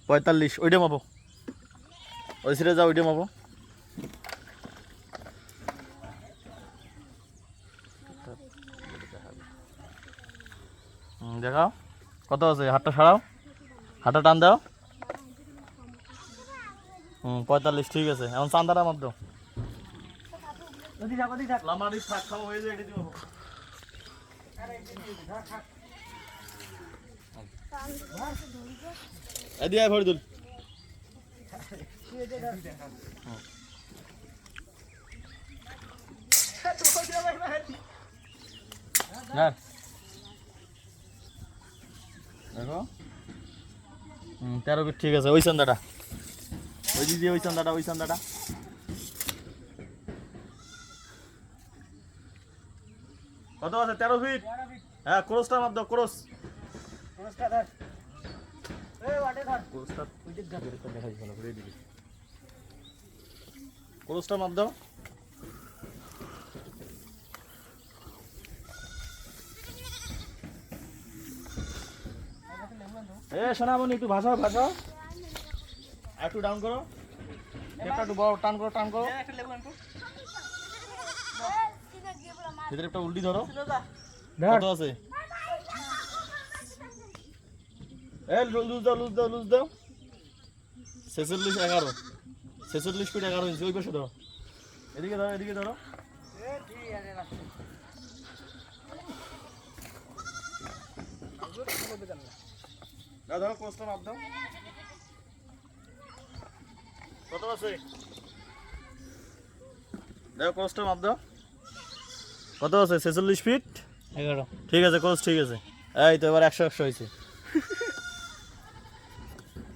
45 ওইটা মাপো, ওই সিরে যাও, ওইটা মাপো। দেখাও কত আছে, হাতটা সারাও, হাতটা টান দাও। 45 ঠিক আছে। এখন চান্দাটা মাপ দাও। লামারি শাক খাওয়া হয়ে যায়, এটা দিব। এদিকে আয় ফরিদুল। হ্যাঁ দেখো 13 ফিট ঠিক আছে। ওই চান্দাটা, ওই দিদি, ওই চান্দাটা, ওই চান্দাটা কত আছে? 13 ফিট। হ্যাঁ ক্রসটা মাপ দাও, ক্রস। ক্রসটা ধর, এই ওয়াটে ধর, ক্রসটা ওই দিক ধর, এটা দেখাই ভালো করে দিবি। ক্রসটা মাপ দাও। এ সোনামণি একটু ভাসাও, ভাসাও, একটু ডাউন করো, একটা একটু বড় টান করো, টান করো। ভিতরে একটা উল্টি ধরো। কত আছে? এ লুজ দাও, লুজ দাও, লুজ দাও। 46 11, 46 ফিট 11 ইঞ্চি। ওই পাশে ধরো, এদিকে ধরো, এদিকে ধরো। ধরো কোস্টটা মাপ দাও। কত আছে? দেখো কোস্টটা মাপ দাও। কত আছে? 46 ফিট 11। ঠিক আছে, কোস্ট ঠিক আছে। এই তো এবার 100 100 হয়েছে।